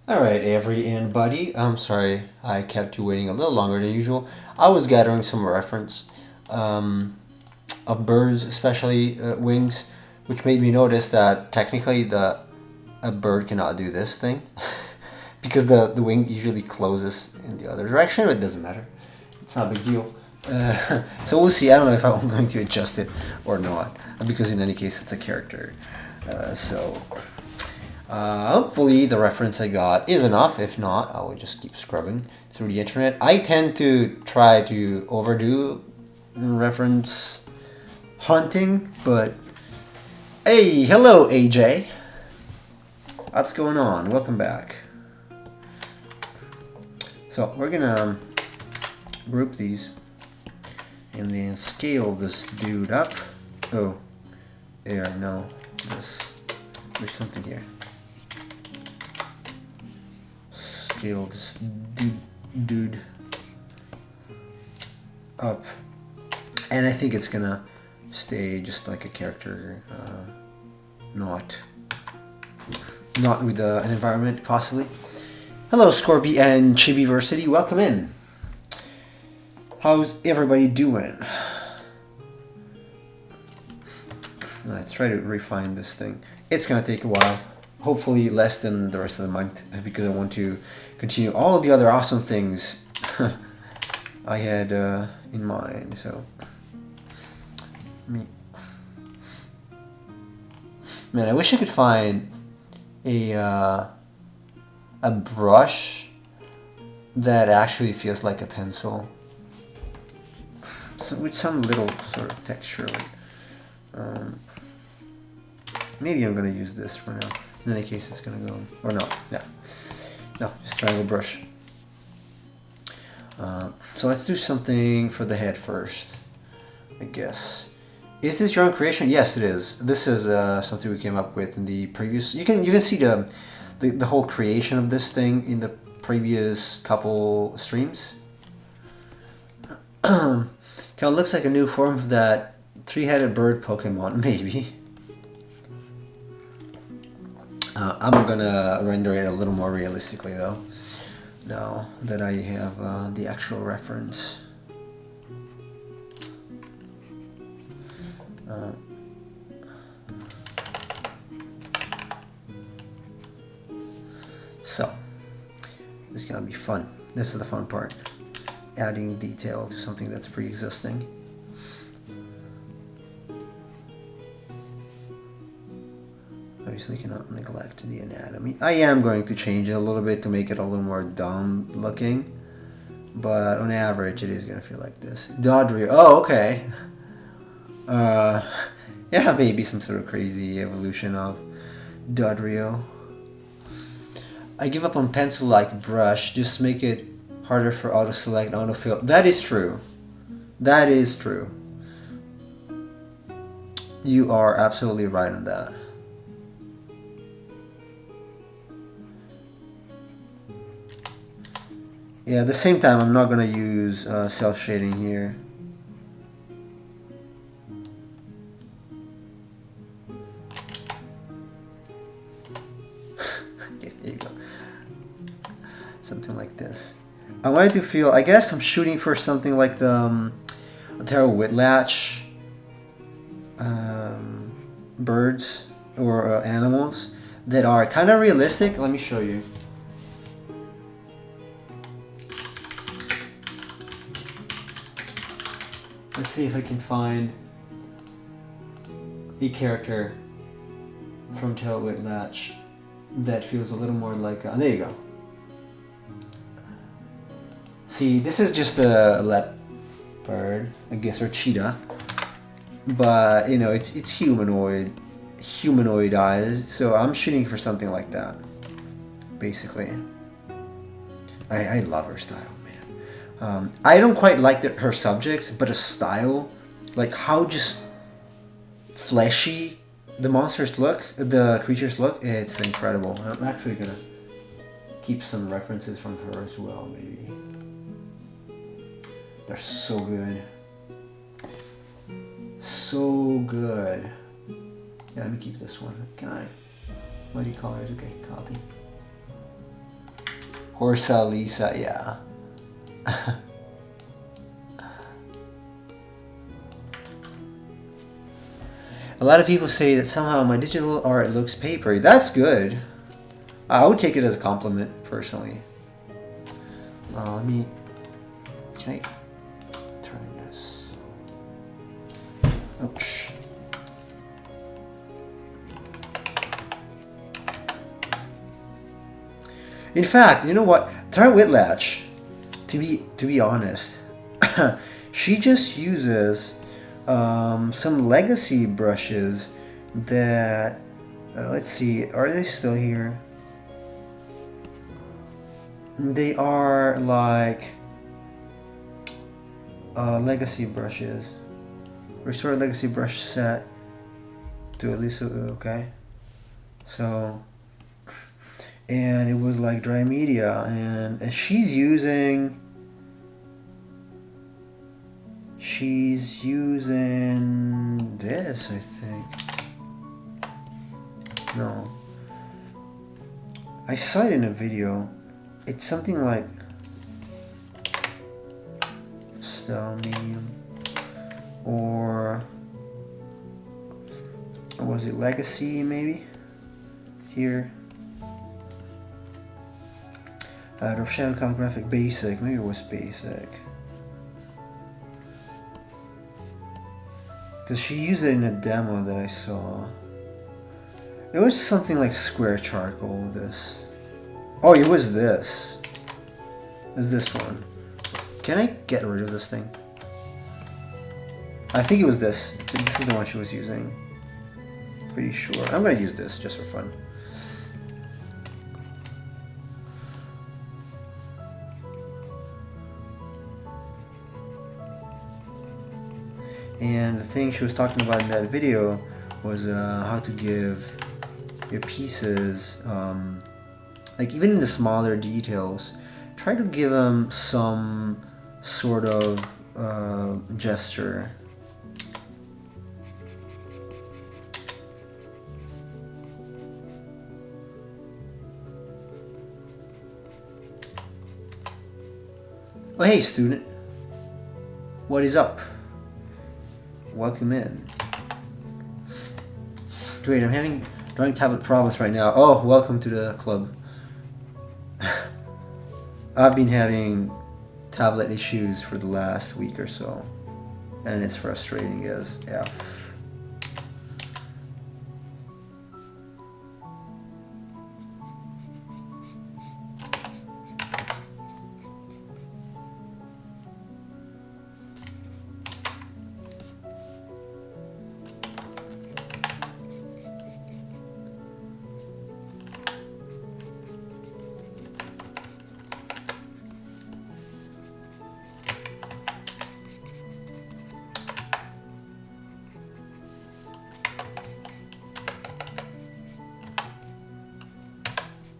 Alright, Avery and Buddy. I'm sorry I kept you waiting a little longer than usual. I was gathering some reference um, of birds, especially wings, which made me notice that technically a bird cannot do this thing because the wing usually closes in the other direction, but it doesn't matter. It's not a big deal. So we'll see. I don't know if I'm going to adjust it or not because in any case it's a character. Hopefully the reference I got is enough. If not, I will just keep scrubbing through the internet. I tend to try to overdo reference hunting, but hey, hello AJ. What's going on? Welcome back. So we're gonna group these and then scale this dude up. Oh, there, no, this, there's something here. Scale this dude up, and I think it's gonna stay just like a character, not with an environment possibly. Hello Scorby and Chibiversity, welcome in. How's everybody doing? Let's try to refine this thing. It's gonna take a while. Hopefully less than the rest of the month, because I want to continue all the other awesome things I had in mind. So, man, I wish I could find a brush that actually feels like a pencil, so with some little sort of texture. Maybe I'm gonna use this for now. In any case, it's gonna go, or no, just triangle brush. So let's do something for the head first, I guess. Is this your own creation? Yes, it is. This is something we came up with in the previous. You can see the whole creation of this thing in the previous couple streams. Kind of looks like a new form of that three-headed bird Pokemon, maybe. I'm gonna render it a little more realistically though, now that I have the actual reference. So, this is gonna be fun. This is the fun part. Adding detail to something that's pre-existing. Obviously cannot neglect the anatomy. I am going to change it a little bit to make it a little more dumb looking, but on average it is going to feel like this. Dodrio. Oh, okay. Yeah, maybe some sort of crazy evolution of Dodrio. I give up on pencil-like brush. Just make it harder for auto-select and autofill. That is true. That is true. You are absolutely right on that. Yeah, at the same time, I'm not going to use cell shading here. Okay, there you go. Something like this. I wanted to feel, I guess I'm shooting for something like the Otero Whitlatch birds or animals that are kind of realistic. Let me show you. Let's see if I can find a character from Tail Whitlatch that feels a little more like there you go. See, this is just a leopard, I guess, or cheetah, but you know, it's humanoidized. So I'm shooting for something like that, basically. I love her style. I don't quite like her subjects, but a style, like how just fleshy the monsters look, the creatures look, it's incredible. I'm actually gonna keep some references from her as well, maybe. They're so good. So good. Yeah, let me keep this one. Can I? Muddy colors, okay, copy. Horsa Lisa, yeah. A lot of people say that somehow my digital art looks papery. That's good. I would take it as a compliment, personally. Let me... Can I turn this? Oops. In fact, you know what? Tara Whitlatch, to be honest, she just uses some legacy brushes that, let's see, are they still here? They are like legacy brushes. Restore legacy brush set to at least, okay. So, and it was like dry media, and she's using this, I think. No, I saw it in a video. It's something like Style Medium, or was it Legacy maybe? Here. Shadow Calligraphic Basic, maybe it was Basic. Because she used it in a demo that I saw. It was something like Square Charcoal, this. Oh, it was this. It was this one. Can I get rid of this thing? I think it was this. This is the one she was using. Pretty sure. I'm gonna use this just for fun. And the thing she was talking about in that video was how to give your pieces, like even in the smaller details, try to give them some sort of gesture. Oh, hey student, what is up? Welcome in. Great, I'm having drawing tablet problems right now. Oh, welcome to the club. I've been having tablet issues for the last week or so, and it's frustrating as F.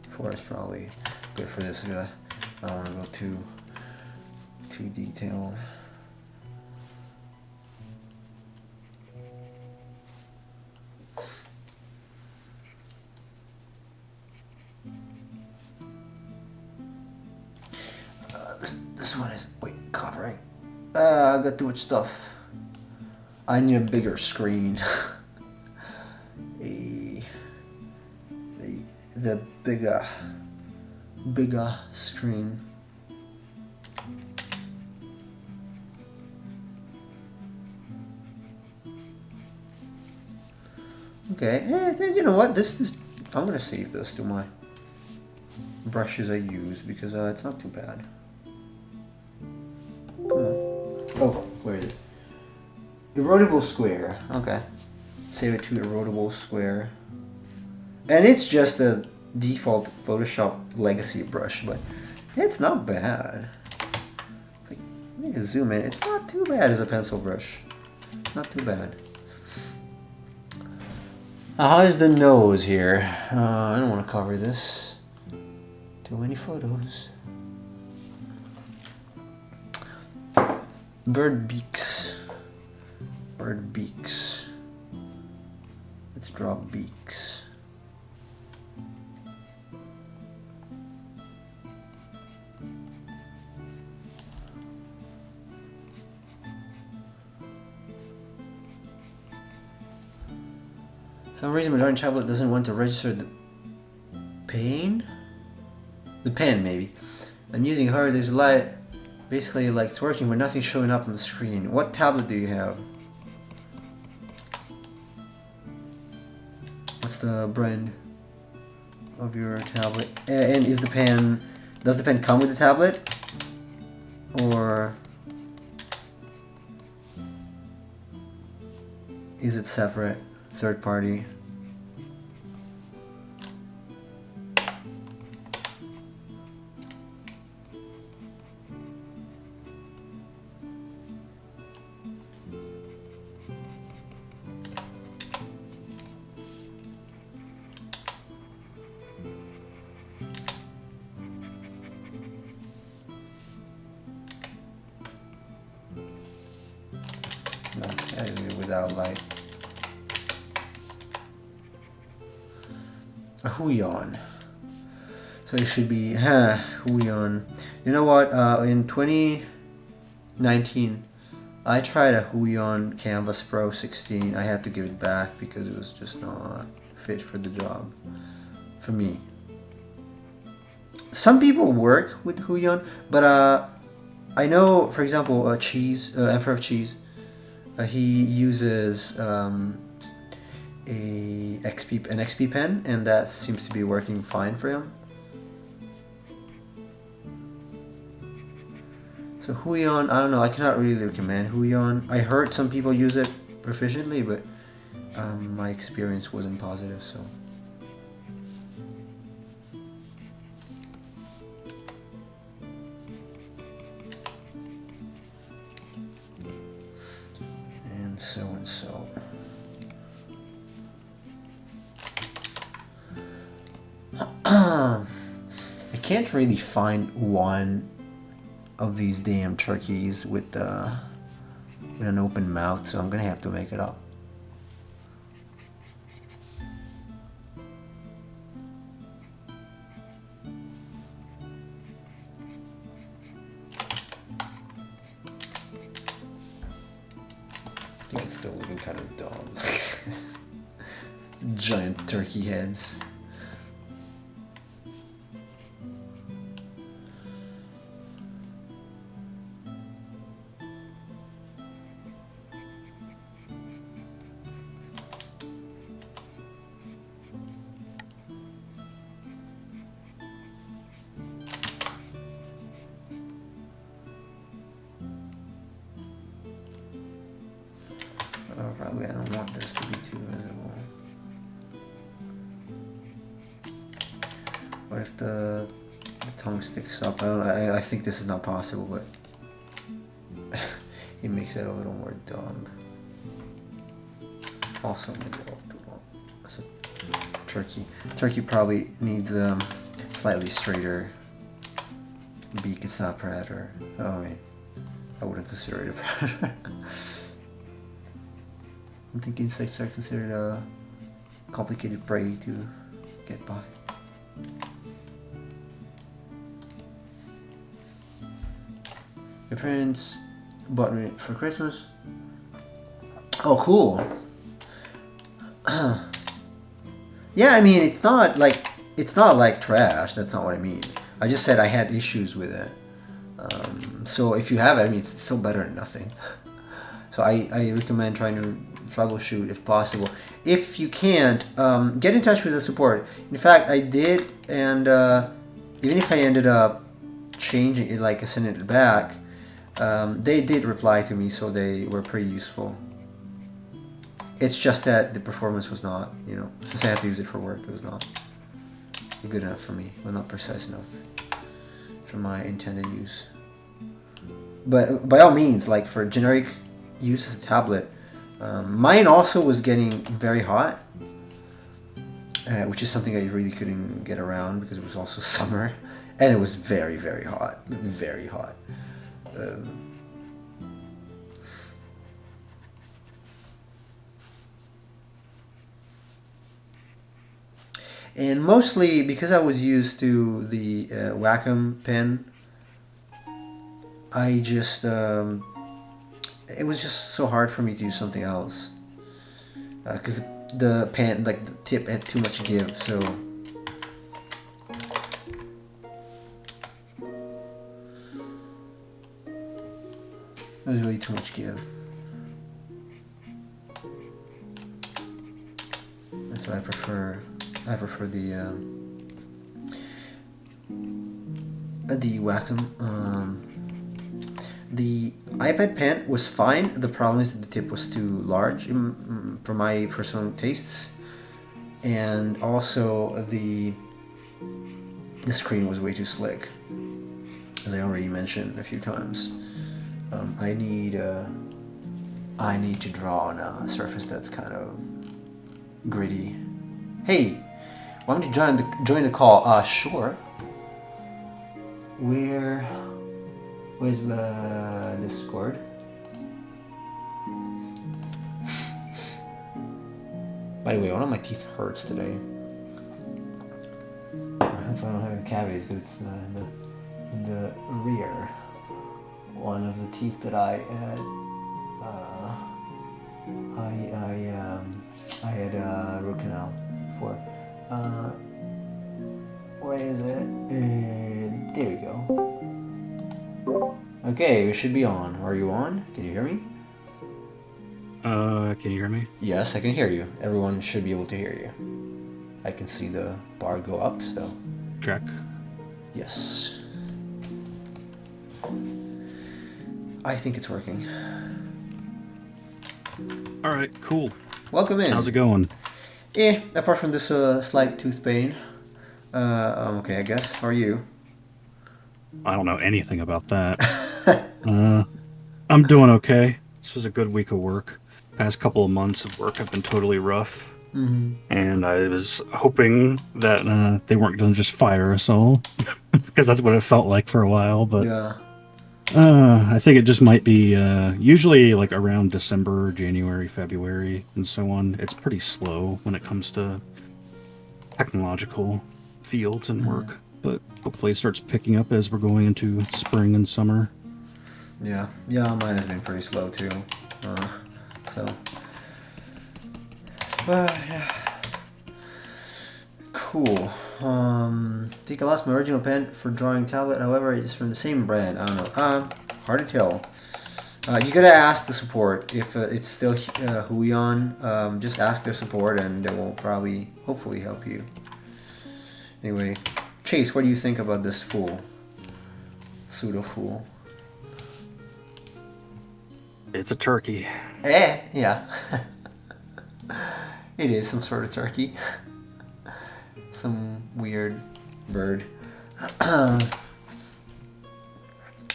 Four is probably good for this guy. I don't want to go too detailed. This one is covering. I got too much stuff. I need a bigger screen. The bigger screen. Okay, you know what? This I'm gonna save this to my brushes I use because it's not too bad. Come on. Oh, where is it? Erodible square. Okay, save it to erodible square. And it's just a default Photoshop legacy brush, but it's not bad. Let me zoom in. It's not too bad as a pencil brush. Not too bad. How is the nose here? I don't want to cover this. Too many photos. Bird beaks. Bird beaks. Let's draw beaks. For some reason, Majority tablet doesn't want to register the pen. The pen, maybe. I'm using her. There's a light. Basically, like it's working, but nothing's showing up on the screen. What tablet do you have? What's the brand of your tablet? And is the pen? Does the pen come with the tablet, or is it separate, third party? No, without light. A Huion. So it should be Huion. You know what? In 2019, I tried a Huion Canvas Pro 16. I had to give it back because it was just not fit for the job for me. Some people work with Huion, but I know, for example, Cheese, Emperor of Cheese. He uses an XP pen, and that seems to be working fine for him. So Huion, I don't know, I cannot really recommend Huion. I heard some people use it proficiently, but my experience wasn't positive, so. And so and so. I can't really find one of these damn turkeys with an open mouth, so I'm gonna have to make it up. I think it's still looking kind of dumb. Giant turkey heads. Probably I don't want this to be too visible. What if the tongue sticks up? I think this is not possible, but it makes it a little more dumb. Also, maybe a little too long. So, turkey probably needs slightly straighter beak. It's not predator. Oh wait, I wouldn't consider it a predator. I think insects are considered a complicated prey to get by. My parents bought me for Christmas. Oh, cool. Yeah, I mean, it's not like trash. That's not what I mean. I just said I had issues with it. So if you have it, I mean, it's still better than nothing. So I recommend trying to troubleshoot if possible. If you can't, get in touch with the support. In fact, I did, and even if I ended up changing it, like sending it back, they did reply to me, so they were pretty useful. It's just that the performance was not, since I had to use it for work, it was not good enough for me, well, not precise enough for my intended use. But by all means, like for generic use as a tablet, mine also was getting very hot, which is something I really couldn't get around because it was also summer, and it was very, very hot, very hot. And mostly because I was used to the Wacom pen, I just it was just so hard for me to use something else because the pan, like the tip had too much give, so. It was really too much give. That's why I prefer the Wacom. The iPad pen was fine. The problem is that the tip was too large for my personal tastes, and also the screen was way too slick, as I already mentioned a few times. I need to draw on a surface that's kind of gritty. Hey, why don't you join the call? Sure. Where's the Discord? By the way, one of my teeth hurts today. If I don't have cavities, because it's the rear one of the teeth that I had. I had a root canal for. Where is it? There we go. Okay, we should be on. Are you on? Can you hear me? Can you hear me? Yes, I can hear you. Everyone should be able to hear you. I can see the bar go up, so. Check. Yes. I think it's working. Alright, cool. Welcome in. How's it going? Apart from this slight tooth pain, I'm okay, I guess. How are you? I don't know anything about that. I'm doing okay. This was a good week of work. Past couple of months of work have been totally rough. Mm-hmm. And I was hoping that they weren't going to just fire us all. Because that's what it felt like for a while, but... Yeah. I think it just might be usually like around December, January, February, and so on. It's pretty slow when it comes to technological fields and work, but hopefully it starts picking up as we're going into spring and summer. Yeah, mine has been pretty slow too. But yeah, cool. I think I lost my original pen for drawing tablet. However, it's from the same brand. I don't know. Hard to tell. You gotta ask the support if it's still Huion. Just ask their support, and they will probably, hopefully, help you. Anyway, Chase, what do you think about this fool? Pseudo fool. It's a turkey. Yeah. It is some sort of turkey. Some weird bird. I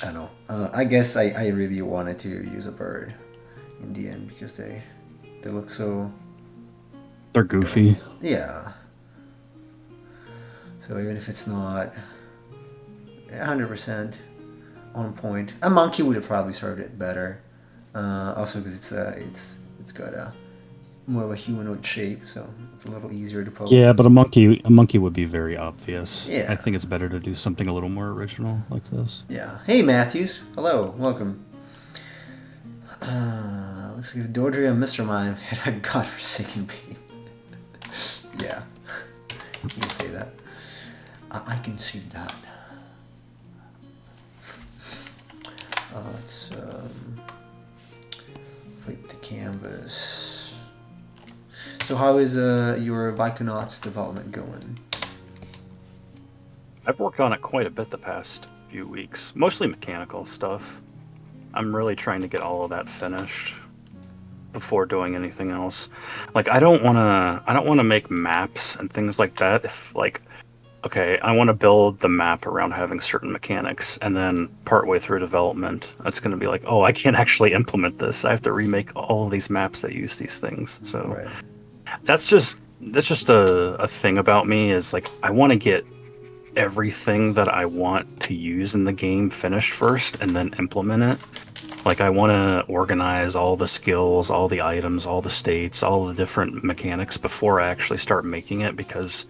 don't know. I guess I really wanted to use a bird in the end because they look so... They're goofy. Yeah. So even if it's not 100% on point, a monkey would have probably served it better. Also because it's got a more of a humanoid shape, so it's a little easier to pose. Yeah, but a monkey would be very obvious. Yeah. I think it's better to do something a little more original like this. Yeah. Hey, Matthews. Hello. Welcome. Let's see. Dordry and Mr. Mime had a godforsaken baby. Yeah. You can say that. I can see that. Let's flip the canvas. So how is your Viconauts development going? I've worked on it quite a bit the past few weeks, mostly mechanical stuff. I'm really trying to get all of that finished before doing anything else. Like I don't want to make maps and things like that if like okay, I want to build the map around having certain mechanics, and then partway through development, it's going to be like, oh, I can't actually implement this. I have to remake all of these maps that use these things. So Right. that's just a thing about me is like I want to get everything that I want to use in the game finished first and then implement it. Like I want to organize all the skills, all the items, all the states, all the different mechanics before I actually start making it, because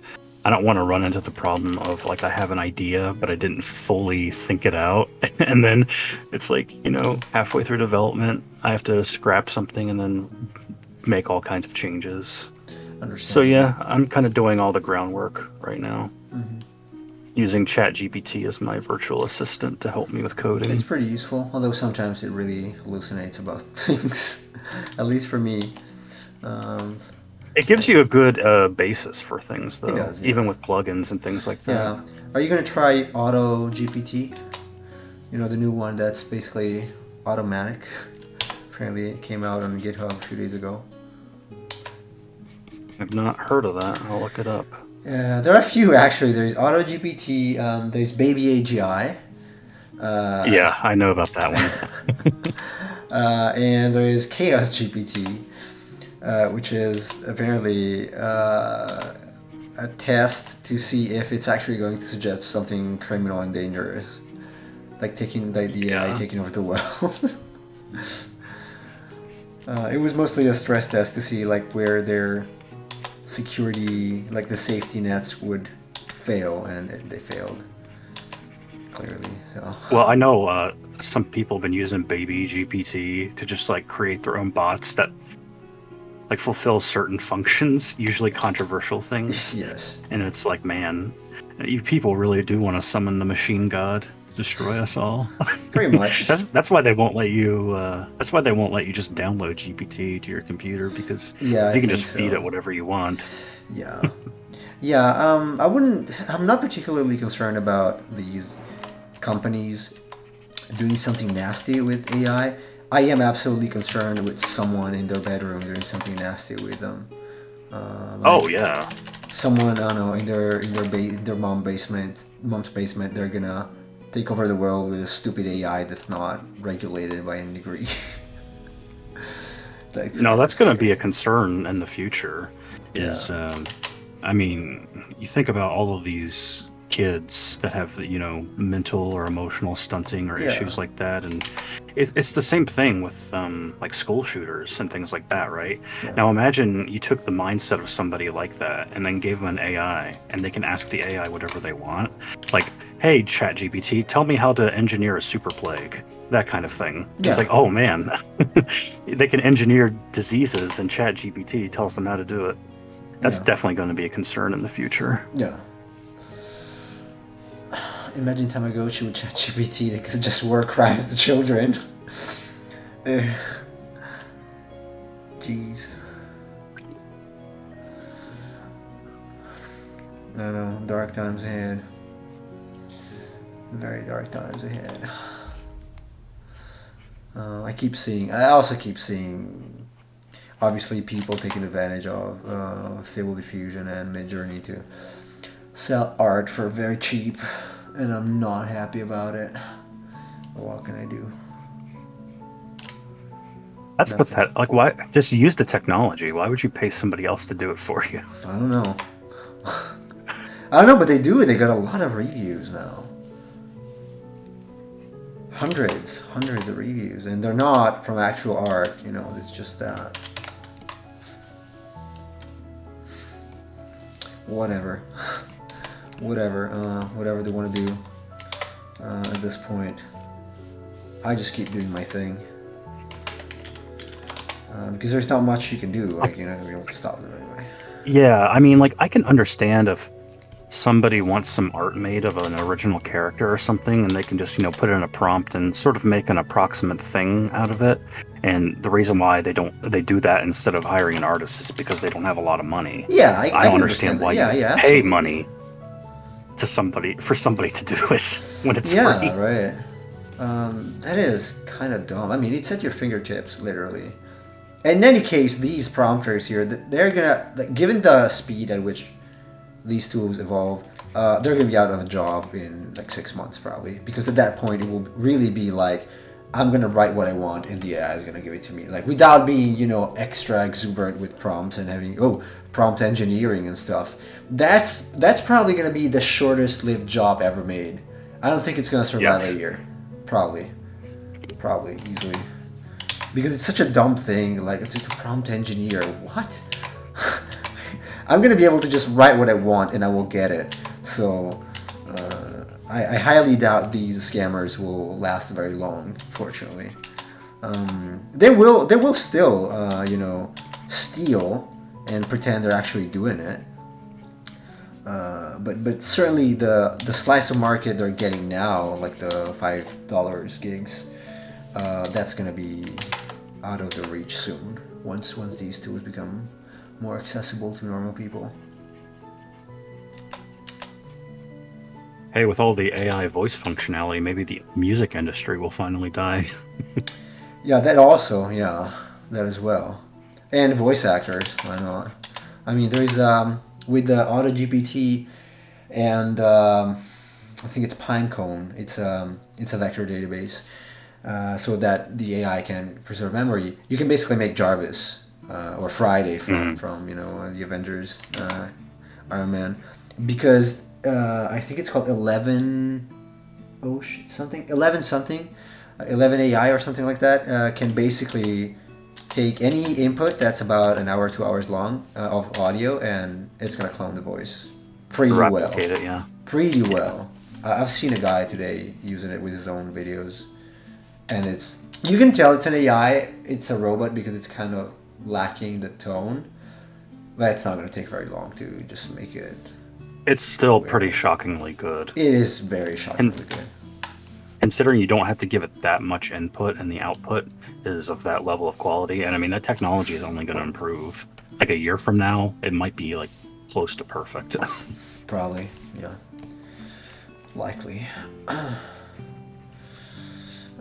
I don't want to run into the problem of like I have an idea but I didn't fully think it out and then it's like, you know, halfway through development I have to scrap something and then make all kinds of changes. So Understandable. yeah, I'm kind of doing all the groundwork right now, using ChatGPT as my virtual assistant to help me with It's coding. pretty useful, although sometimes it really hallucinates about things. At least for me. Um, It gives you a good basis for things, it though, does, even yeah. with plugins and things like that. Yeah. Are you gonna try Auto GPT? You know, the new one that's basically automatic. Apparently, it came out on GitHub a few days ago. I've not heard of that. I'll look it up. Yeah, there are a few actually. There's Auto GPT. There's Baby AGI. Yeah, I know about that one. And there is Chaos GPT, which is apparently a test to see if it's actually going to suggest something criminal and dangerous, like taking the AI Yeah. taking over the world. It was mostly a stress test to see like where their security, like the safety nets, would fail, and they failed clearly. So Well, I know some people have been using Baby GPT to just like create their own bots that like fulfill certain functions, usually controversial things. yes, And it's like, man, you people really do want to summon the machine god to destroy us all. pretty much. That's why they won't let you. That's why they won't let you just download GPT to your computer, because Yeah, if I you can think just feed it so. whatever you want. Yeah. Yeah, I wouldn't. I'm not particularly concerned about these companies doing something nasty with AI. I am absolutely concerned with someone in their bedroom doing something nasty with them. Oh Like yeah, someone, I don't know, in their mom's basement, they're gonna take over the world with a stupid AI that's not regulated by any degree. That's no, kind of that's going to scary. be a concern in the future. Yeah. Is I mean, you think about all of these kids that have, mental or emotional stunting or Yeah. issues like that, and it's the same thing with like school shooters and things like that, right? Yeah. Now imagine you took the mindset of somebody like that and then gave them an AI, and they can ask the AI whatever they want, like, hey, ChatGPT, tell me how to engineer a super plague, that kind of thing. It's Yeah. like, oh man, they can engineer diseases, and ChatGPT tells them how to do it. That's Yeah. definitely going to be a concern in the future. Yeah. Imagine Tamagotchi with ChatGPT that could just war crimes to children. Eh, Jeez. I know, dark times ahead. Very dark times ahead. I also keep seeing, obviously, people taking advantage of Stable Diffusion and Midjourney to sell art for very cheap, and I'm not happy about it. What can I do? That's Nothing. pathetic. Like, why just use the technology? Why would you pay somebody else to do it for you? I don't know. I don't know, but they do it. They got a lot of reviews now. Hundreds of reviews, and they're not from actual art. It's just that. Whatever, whatever they want to do. At this point, I just keep doing my thing. Because there's not much you can do. Like, you're not gonna be able to stop them anyway. Yeah, I mean, like, I can understand if somebody wants some art made of an original character or something, and they can just, put in a prompt and sort of make an approximate thing out of it. And the reason why they do that instead of hiring an artist is because they don't have a lot of money. Yeah, I I don't can understand understand that. why you Yeah, would yeah, pay absolutely. money to somebody for somebody to do it when it's Yeah, free. right. That is kind of dumb. I mean, it's at your fingertips, literally. In any case, these prompters here, they're gonna, like, given the speed at which these tools evolve, they're gonna be out of a job in like 6 months probably. Because at that point, it will really be like, I'm gonna write what I want, and the AI is gonna give it to me, like without being, extra exuberant with prompts and having prompt engineering and stuff. That's probably gonna be the shortest lived job ever made. I don't think it's gonna survive a Yes. year. Probably easily. Because it's such a dumb thing, like to prompt engineer. What? I'm gonna be able to just write what I want and I will get it. So I highly doubt these scammers will last very long. Fortunately, they will still steal and pretend they're actually doing it. But certainly the slice of market they're getting now, like the $5 gigs, that's gonna be out of the reach soon. Once these tools become more accessible to normal people. Hey, with all the AI voice functionality, maybe the music industry will finally die. Yeah, that also. Yeah, that as well. And voice actors. Why not? I mean, there's with the AutoGPT and I think it's Pinecone. It's a vector database, so that the AI can preserve memory. You can basically make Jarvis or Friday from the Avengers, Iron Man, because I think it's called 11 something 11 something 11 AI or something like that, can basically take any input that's about an hour, 2 hours long of audio, and it's gonna clone the voice pretty well. Replicate it, yeah. Pretty well. I've seen a guy today using it with his own videos, and you can tell it's an AI. It's a robot because it's kind of lacking the tone, but it's not gonna take very long to just make it. It's still pretty shockingly good. It is very shockingly good. Considering you don't have to give it that much input and the output is of that level of quality. And I mean, the technology is only going to improve. Like a year from now, it might be like close to perfect. Probably, yeah. Likely.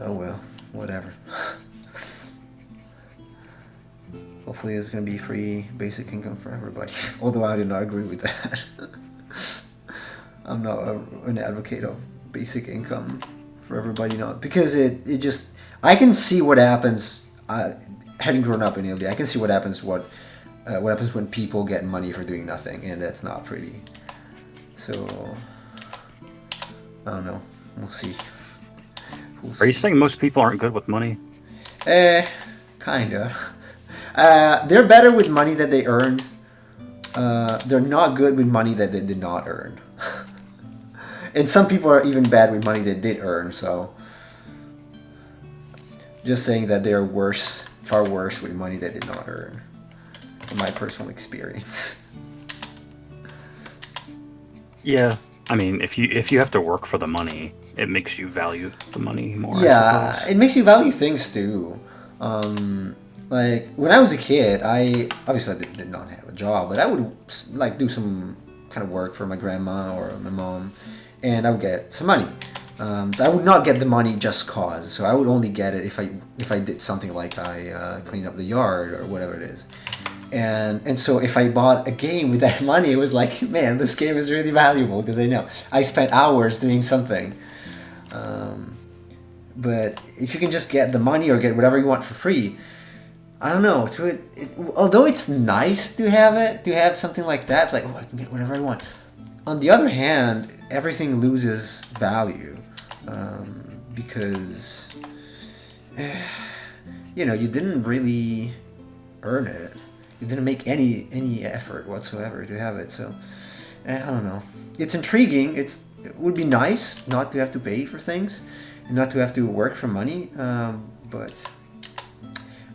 Oh well, whatever. Hopefully there's going to be free basic income for everybody. Although I do not agree with that. I'm not an advocate of basic income for everybody, not because it just, I can see what happens. Having grown up in Italy, I can see what happens when people get money for doing nothing, and that's not pretty. So I don't know. We'll see. Are you saying most people aren't good with money? Kinda. They're better with money that they earn. They're not good with money that they did not earn. And some people are even bad with money they did earn, so just saying that they are worse, far worse with money they did not earn, from my personal experience. Yeah, I mean, if you have to work for the money, it makes you value the money more. Yeah, I suppose. it makes you value things too. Like when I was a kid, I obviously did not have a job, but I would like do some kind of work for my grandma or my mom, and I would get some money. I would not get the money just cause, so I would only get it if I did something like I cleaned up the yard or whatever it is. And so if I bought a game with that money, it was like, man, this game is really valuable because I know I spent hours doing something. But if you can just get the money or get whatever you want for free, I don't know. Although it's nice to have it, to have something like that, it's like, oh, I can get whatever I want. On the other hand, everything loses value because you didn't really earn it. You didn't make any effort whatsoever to have it. So I don't know. It's intriguing. It would be nice not to have to pay for things and not to have to work for money. But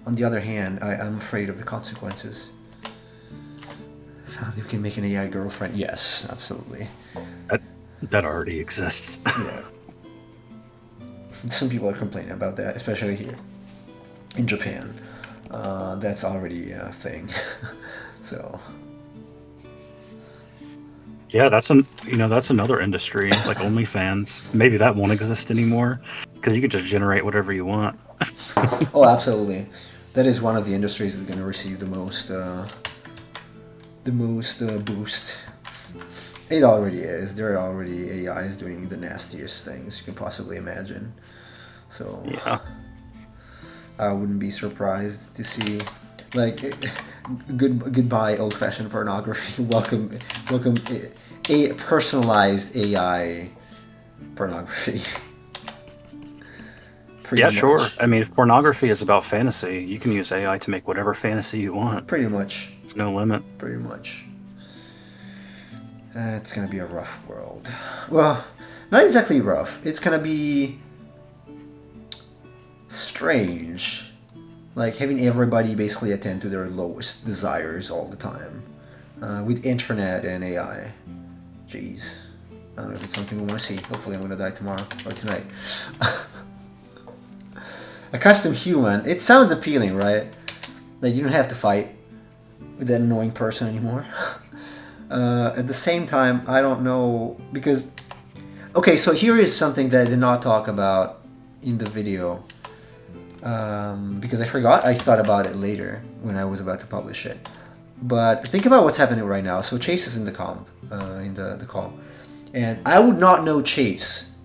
on the other hand, I'm afraid of the consequences. You can make an AI girlfriend. Yes, absolutely. That already exists. Yeah. Some people are complaining about that, especially here in Japan. That's already a thing. So. Yeah, that's another industry, like OnlyFans. Maybe that won't exist anymore because you can just generate whatever you want. Oh, absolutely. That is one of the industries that's going to receive the most boost. It already is. There are already AIs doing the nastiest things you can possibly imagine. So Yeah. I wouldn't be surprised to see, like, goodbye old-fashioned pornography. Welcome a personalized AI pornography. Pretty Yeah, much. sure. I mean, if pornography is about fantasy, you can use AI to make whatever fantasy you want. Pretty much. There's no limit. Pretty much. It's gonna be a rough world. Well, not exactly rough. It's gonna be strange. like having everybody basically attend to their lowest desires all the time, with internet and AI. Jeez, I don't know if it's something we want to see. Hopefully, I'm gonna die tomorrow or tonight. A custom human. It sounds appealing, right? Like you don't have to fight with that annoying person anymore. At the same time, I don't know because. Okay, so here is something that I did not talk about in the video, because I forgot. I thought about it later when I was about to publish it. But think about what's happening right now. So Chase is in the in the call, and I would not know Chase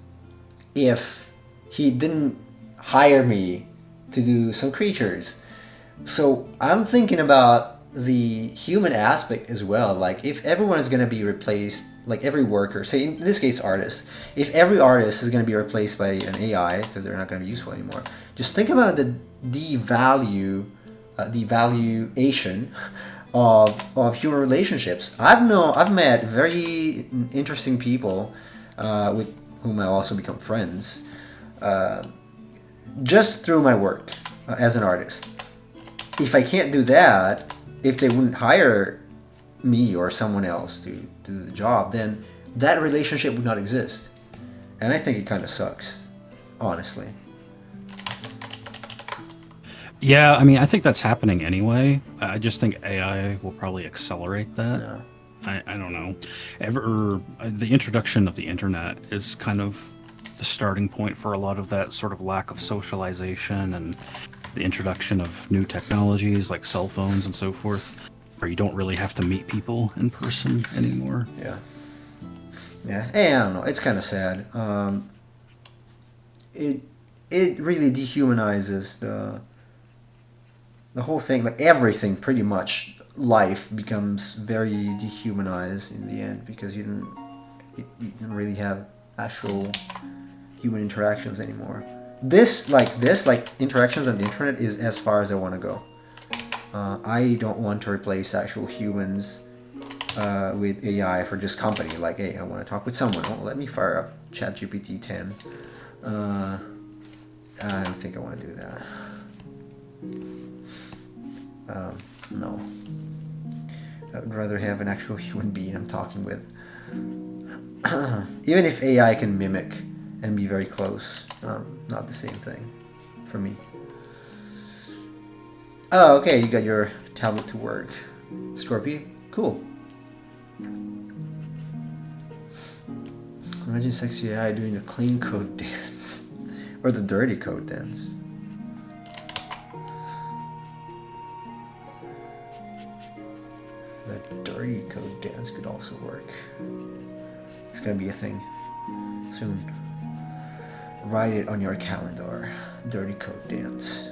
if he didn't hire me to do some creatures. So I'm thinking about the human aspect as well. Like if everyone is going to be replaced, like every worker, say in this case artists, if every artist is going to be replaced by an AI because they're not going to be useful anymore, just think about the devaluation of human relationships. I've met very interesting people with whom I also become friends just through my work as an artist. If I can't do that, if they wouldn't hire me or someone else to do the job, then that relationship would not exist. And I think it kind of sucks, honestly. Yeah, I mean, I think that's happening anyway. I just think AI will probably accelerate that. Yeah. I don't know. The introduction of the internet is kind of the starting point for a lot of that sort of lack of socialization, and the introduction of new technologies like cell phones and so forth, where you don't really have to meet people in person anymore. Yeah. Yeah. Hey, I don't know. It's kind of sad. It really dehumanizes the whole thing. Like everything, pretty much, life becomes very dehumanized in the end because you didn't really have actual human interactions anymore. This interactions on the internet is as far as I want to go. I don't want to replace actual humans with AI for just company. Like, hey, I want to talk with someone. Oh, let me fire up ChatGPT 10. I don't think I want to do that. No. I would rather have an actual human being I'm talking with. Even if AI can mimic and be very close, not the same thing for me. Oh, okay, you got your tablet to work. Scorpio? Cool. Imagine sexy AI doing the clean code dance. Or the dirty code dance. The dirty code dance could also work. It's gonna be a thing soon. Write it on your calendar. Dirty code dance.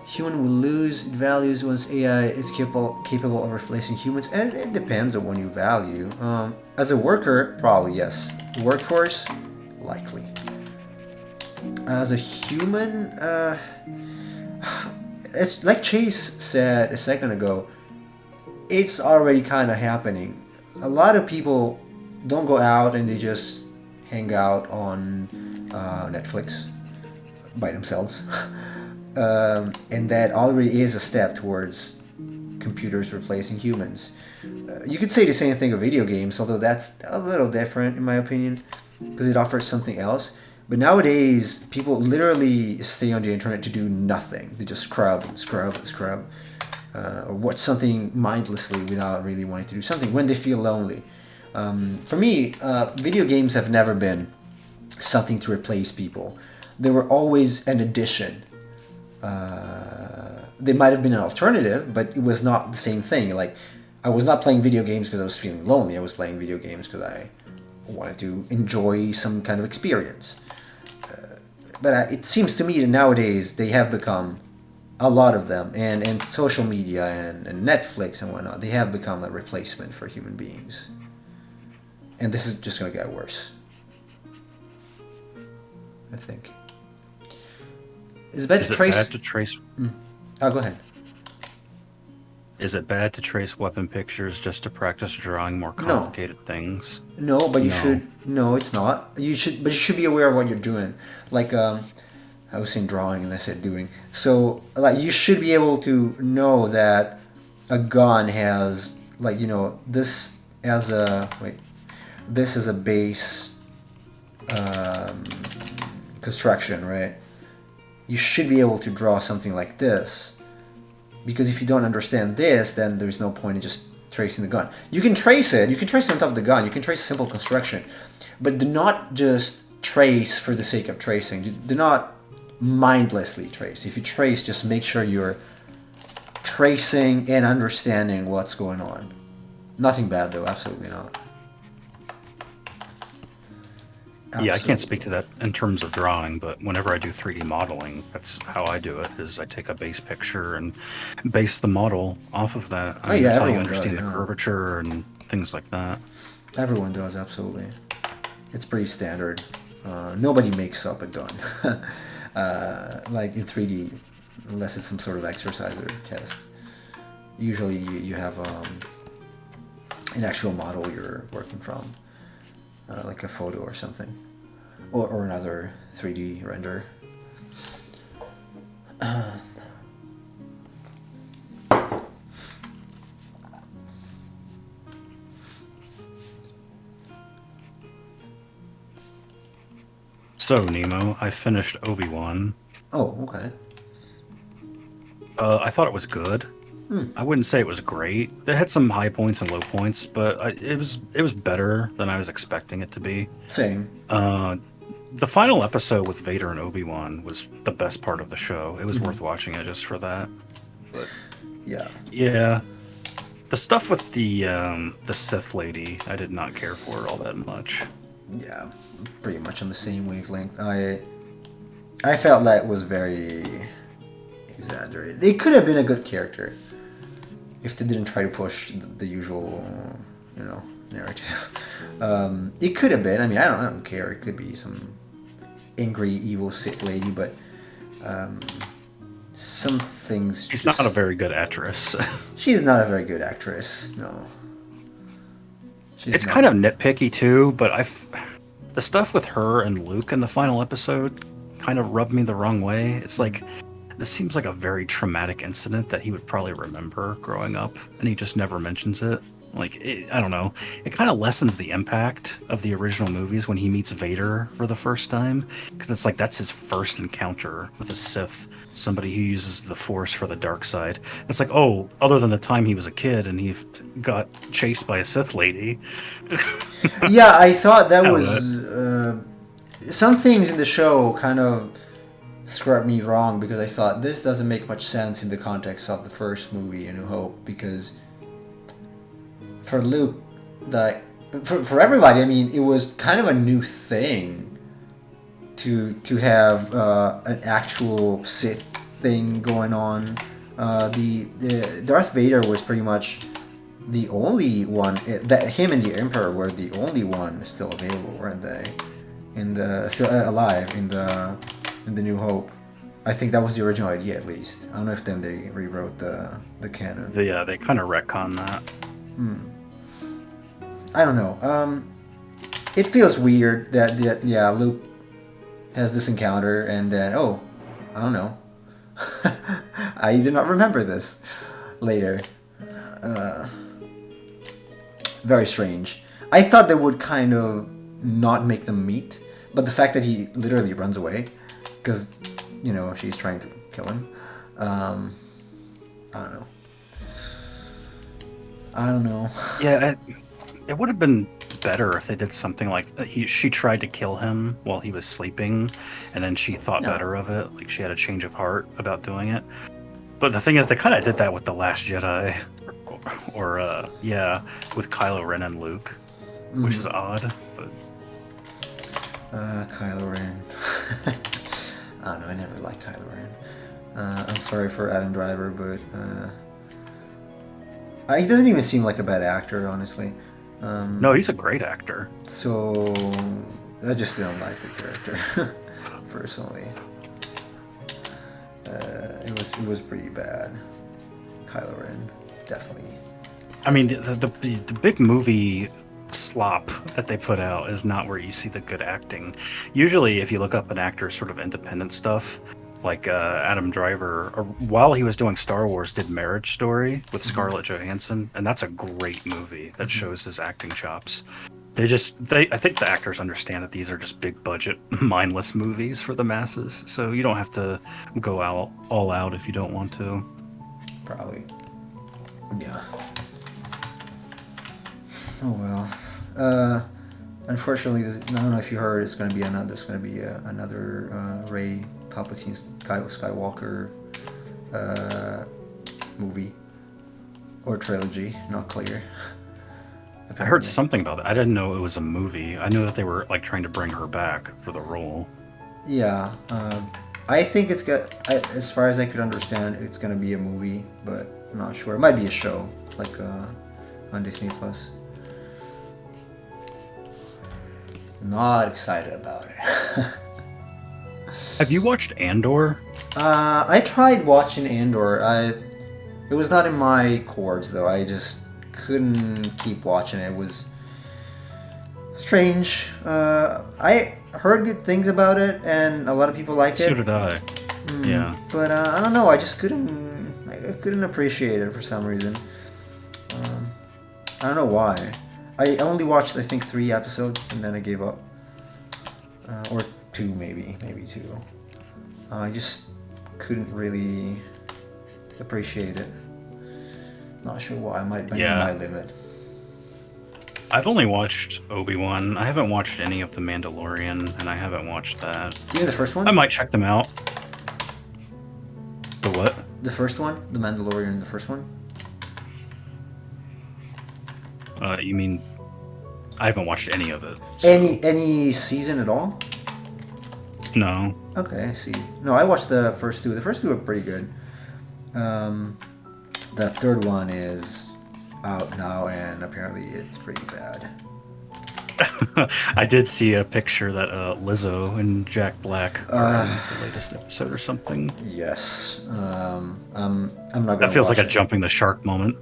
Human will lose values once AI is capable of replacing humans, and it depends on what you value. As a worker, probably yes. Workforce, likely. As a human, it's like Chase said a second ago. It's already kind of happening. A lot of people don't go out and they just hang out on Netflix by themselves. And that already is a step towards computers replacing humans. You could say the same thing of video games, although that's a little different in my opinion, because it offers something else. But nowadays, people literally stay on the internet to do nothing. They just scrub and scrub and scrub. Or watch something mindlessly without really wanting to do something when they feel lonely. For me, video games have never been something to replace people. They were always an addition. They might have been an alternative, but it was not the same thing. Like, I was not playing video games because I was feeling lonely. I was playing video games because I wanted to enjoy some kind of experience. But it seems to me that nowadays they have become, a lot of them, and social media and Netflix and whatnot, they have become a replacement for human beings. And this is just going to get worse, I think. Is it bad to trace? Oh, go ahead. is it bad to trace weapon pictures just to practice drawing more No, complicated things? no, but you No. should. No, it's not. But you should be aware of what you're doing. Like, I was saying drawing and I said doing. So, like, you should be able to know that a gun has, like, this as a this is a base um, construction, right? You should be able to draw something like this, because if you don't understand this, then there's no point in just tracing the gun. You can trace it. You can trace it on top of the gun. You can trace simple construction, but do not just trace for the sake of tracing. Do not mindlessly trace. If you trace, just make sure you're tracing and understanding what's going on. Nothing bad though, absolutely not. Yeah, I can't speak Absolutely. to that in terms of drawing, but whenever I do 3D modeling, that's how I do it, is I take a base picture and base the model off of that. I Oh mean, yeah, that's how you everyone does. understand the Yeah, curvature and things like that. everyone does. Absolutely, it's pretty standard. Nobody makes up a gun like in 3D, unless it's some sort of exercise or test. Usually, you have an actual model you're working from, like a photo or something, or another 3D render. So, Nemo, I finished Obi-Wan. Oh, okay. I thought it was good. I wouldn't say it was great. It had some high points and low points, but it was better than I was expecting it to be. Same. Uh, the final episode with Vader and Obi-Wan was the best part of the show. It was worth watching it just for that. But Yeah. yeah, the stuff with the Sith lady, I did not care for all that much. Yeah. Pretty much on the same wavelength. I felt that was very exaggerated. It could have been a good character if they didn't try to push the usual, narrative. It could have been. I mean, I don't care. It could be some angry, evil Sith lady, but some things She's just. not a very good actress. She's not a very good actress. No, she's It's not. kind of nitpicky too, but the stuff with her and Luke in the final episode kind of rubbed me the wrong way. It's like this seems like a very traumatic incident that he would probably remember growing up, and he just never mentions it. I don't know. It kind of lessens the impact of the original movies when he meets Vader for the first time, because it's like that's his first encounter with a Sith, somebody who uses the Force for the dark side. It's like, oh, other than the time he was a kid and he got chased by a Sith lady. Yeah, I thought that I don't know. was some things in the show kind of scrubbed me wrong, because I thought this doesn't make much sense in the context of the first movie, A New Hope, because for Luke, like for everybody, I mean, it was kind of a new thing to have an actual Sith thing going on. The Darth Vader was pretty much the only one that him and the Emperor were the only one still available, weren't they? In the still alive in the New Hope. I think that was the original idea, at least. I don't know if then they rewrote the canon. They kind of retcon that. I don't know. It feels weird that yeah, Luke has this encounter and then I don't know. I do not remember this later. Very strange. I thought they would kind of not make them meet, but the fact that he literally runs away because she's trying to kill him. I don't know. I don't know. Yeah, it would have been better if they did something like she tried to kill him while he was sleeping, and then she thought No. better of it. Like she had a change of heart about doing it. But the thing is, they kind of did that with The Last Jedi, or with Kylo Ren and Luke, which is odd. But Kylo Ren. I don't know. I never liked Kylo Ren. I'm sorry for Adam Driver, but he doesn't even seem like a bad actor, honestly. no, he's a great actor. So I just didn't like the character personally. It was pretty bad, Kylo Ren. definitely. I mean, the big movie slop that they put out is not where you see the good acting. Usually, if you look up an actor's sort of independent stuff, like Adam Driver, or while he was doing Star Wars, did Marriage Story with Scarlett Johansson, and that's a great movie that shows his acting chops. I think the actors understand that these are just big budget, mindless movies for the masses, so you don't have to go out all out if you don't want to. Probably. Yeah. Oh well. Unfortunately, I don't know if you heard. There's going to be another Rey Palpatine Skywalker movie or trilogy. Not clear. I heard something about that. I didn't know it was a movie. I knew that they were like trying to bring her back for the role. Yeah. I think it's got. As far as I could understand, it's going to be a movie, but I'm not sure. It might be a show, like on Disney Plus. Not excited about it. Have you watched Andor? I tried watching Andor. It was not in my chords though. I just couldn't keep watching it. It was strange. I heard good things about it, and a lot of people like it. So did I. Yeah. But I don't know. I just couldn't appreciate it for some reason. I don't know why. I only watched, I think, 3 episodes, and then I gave up. Or 2, maybe 2. I just couldn't really appreciate it. Not sure why. I might have been my limit. I've only watched Obi-Wan. I haven't watched any of The Mandalorian, and I haven't watched that. Even the first one? I might check them out. The what? The first one? The Mandalorian, the first one? You mean I haven't watched any of it. So. Any season at all? No. Okay, I see. No, I watched the first 2. The first 2 are pretty good. The third one is out now, and apparently it's pretty bad. I did see a picture that Lizzo and Jack Black are in the latest episode or something. Yes. I'm not gonna. That feels like a it. jumping the shark moment.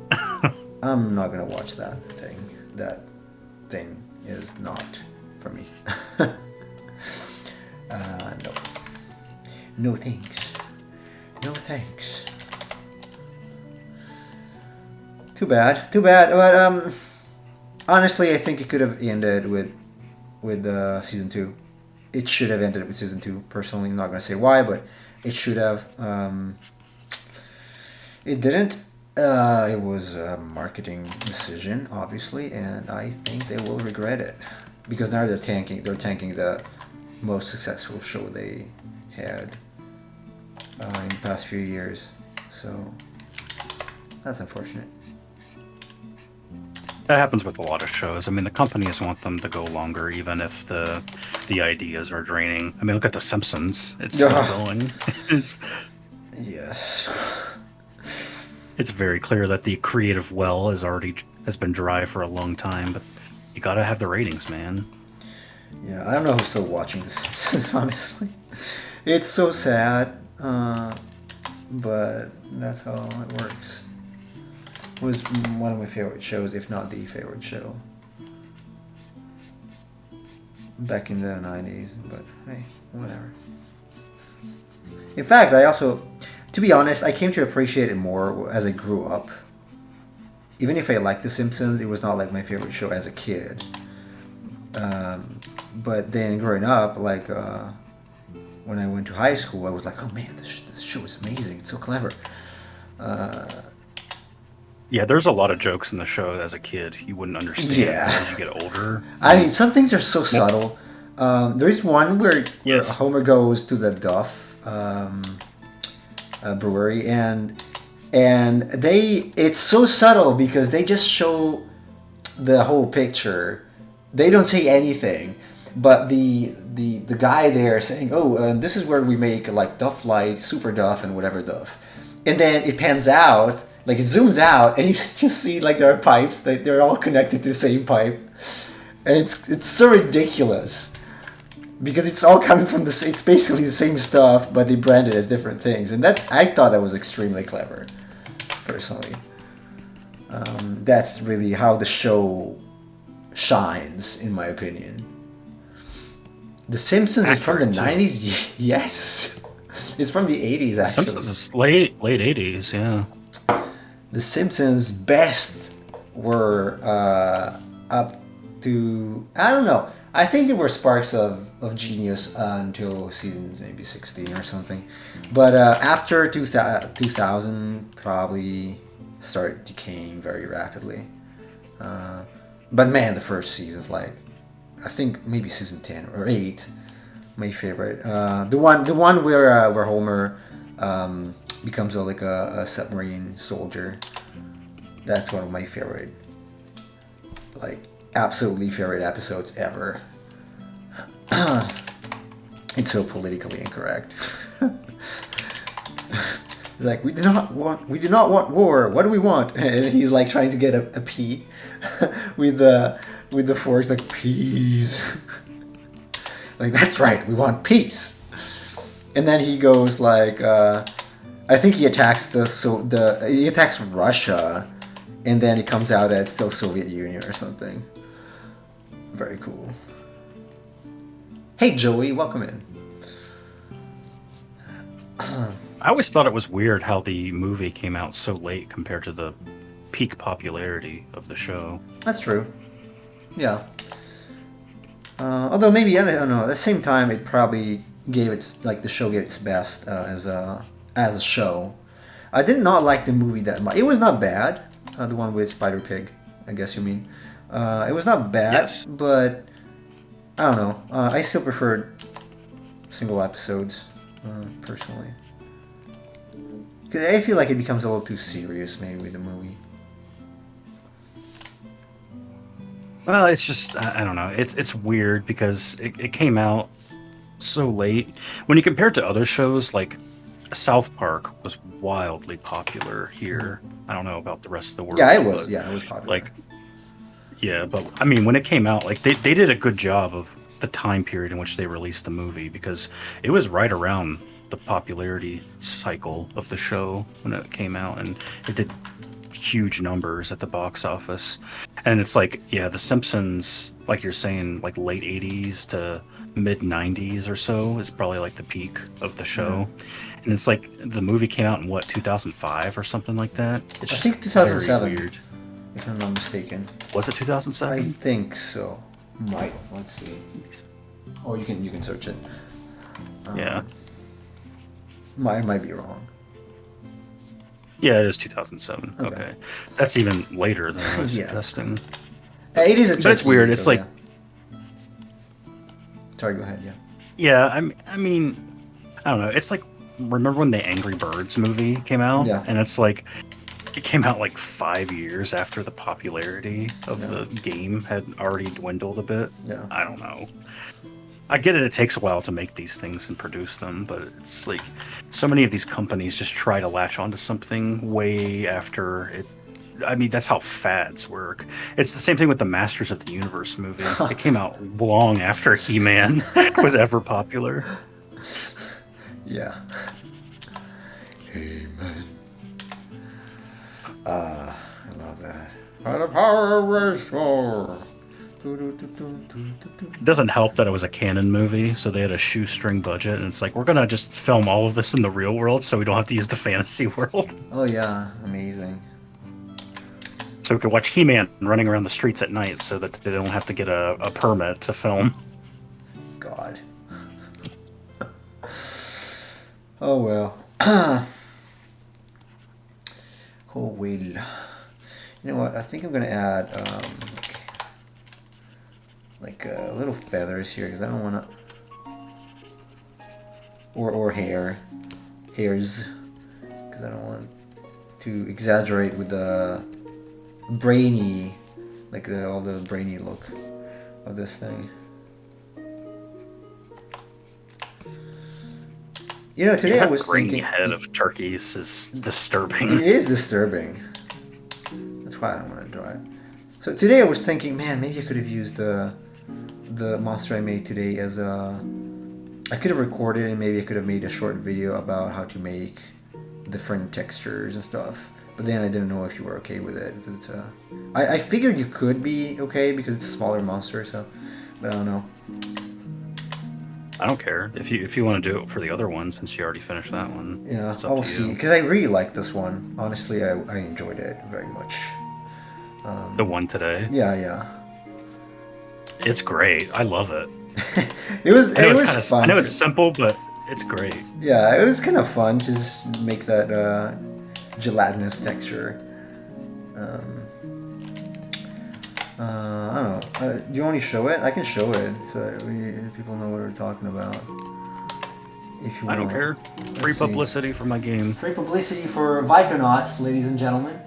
I'm not gonna watch that thing. That thing is not for me. No. No thanks. No thanks. Too bad. But honestly, I think it could have ended with season 2. It should have ended with season 2. Personally, I'm not gonna say why, but it should have. It didn't. It was a marketing decision, obviously, and I think they will regret it because now they're tanking. They're tanking the most successful show they had in the past few years. So that's unfortunate. That happens with a lot of shows. I mean, the companies want them to go longer, even if the ideas are draining. I mean, look at The Simpsons. It's still going. Yes. It's very clear that the creative well has been dry for a long time, but you gotta have the ratings, man. Yeah, I don't know who's still watching The Simpsons, honestly. It's so sad, but that's how it works. It was one of my favorite shows, if not the favorite show. Back in the 90s, but hey, whatever. In fact, to be honest, I came to appreciate it more as I grew up. Even if I liked The Simpsons, it was not like my favorite show as a kid. But then growing up, like when I went to high school, I was like, oh man, this show is amazing. It's so clever. Yeah, there's a lot of jokes in the show as a kid you wouldn't understand as you get older. I mean, some things are so subtle. There's one where Homer goes to the Duff brewery, and it's so subtle because they just show the whole picture. They don't say anything, but the guy there saying, this is where we make like Duff Light, Super Duff, and whatever Duff, and then it pans out. Like, it zooms out, and you just see, like, there are pipes. They're all connected to the same pipe. And it's so ridiculous. Because it's all coming from it's basically the same stuff, but they brand it as different things. And I thought that was extremely clever, personally. That's really how the show shines, in my opinion. The Simpsons is from the Accurate, too. 90s. Yes, it's from the 80s actually. Simpsons is late 80s, yeah. The Simpsons best were up to, I don't know. I think there were sparks of genius until season maybe 16 or something, but after 2000 probably start decaying very rapidly. But man, the first season's like, I think maybe season 10 or 8, my favorite. The one where Homer becomes like a submarine soldier. That's one of my favorite, like absolutely favorite episodes ever. It's so politically incorrect. It's like we do not want war. What do we want? And he's like trying to get a P with the force, like peace. Like that's right, we want peace. And then he goes like, I think he attacks he attacks Russia, and then it comes out that it's still Soviet Union or something. Very cool. Hey Joey, welcome in. I always thought it was weird how the movie came out so late compared to the peak popularity of the show. That's true. Yeah. Although maybe I don't know. At the same time, it probably the show gave its best as a show. I did not like the movie that much. It was not bad. The one with Spider Pig, I guess you mean. It was not bad, Yes. but I don't know. I still preferred single episodes, personally. 'Cause I feel like it becomes a little too serious, maybe, with the movie. Well, it's just I don't know. It's weird because it came out so late. When you compare it to other shows, like South Park was wildly popular here. I don't know about the rest of the world. Yeah, it was. but, Yeah, it was popular. Like, yeah, but I mean, when it came out, like they did a good job of the time period in which they released the movie because it was right around the popularity cycle of the show when it came out, and it did huge numbers at the box office. And it's like, yeah, The Simpsons, like you're saying, like late 80s to mid 90s or so is probably like the peak of the show. And it's like the movie came out in what, 2005 or something like that. It's I just think 2007. very weird. If I'm not mistaken. Was it I 2007? think so. Might. Let's see. Oh, you can search it. Yeah. Might be wrong. Yeah, it is 2007. Okay. Okay. That's even later than I was Yeah. suggesting. It is a But it's tricky weird. one, It's though, like, yeah. Sorry, go ahead. Yeah. yeah, I mean, I don't know. It's like, remember when the Angry Birds movie came out? Yeah. And it's like, it came out like 5 years after the popularity of the game had already dwindled a bit. Yeah. I don't know. I get it. It takes a while to make these things and produce them, but it's like so many of these companies just try to latch onto something way after it. I mean, that's how fads work. It's the same thing with the Masters of the Universe movie. It came out long after He-Man was ever popular. Yeah. Amen. I love that. The power restore. It doesn't help that it was a canon movie, so they had a shoestring budget, and it's like, we're gonna just film all of this in the real world so we don't have to use the fantasy world. Oh yeah, amazing. So we could watch He-Man running around the streets at night so that they don't have to get a permit to film. God. Oh well. Oh well. You know what? I think I'm gonna add like little feathers here because I don't wanna. Or hairs, because I don't want to exaggerate with the brainy, like all the brainy look of this thing. You know, today I was grainy thinking head of turkeys is disturbing. it is disturbing. That's why I don't want to draw it. So today I was thinking, man, maybe I could have used the monster I made today as a. I could have recorded and maybe I could have made a short video about how to make different textures and stuff. but then I didn't know if you were okay with it because I figured you could be okay because it's a smaller monster. So, but I don't know. I don't care if you want to do it for the other one since you already finished that one. Yeah, It's up I'll to see. you. Because I really like this one. Honestly, I enjoyed it very much. The one today, Yeah, yeah. it's great. I love it. It was I know it it's was kind of fun. I know it's simple, but it's great. Yeah, it was kind of fun to just make that gelatinous texture. Um, I don't know. Do you want to show it? I can show it so that people know what we're talking about. If you I want. don't care. Free Let's see. publicity for my game. Free publicity for Viconauts, ladies and gentlemen.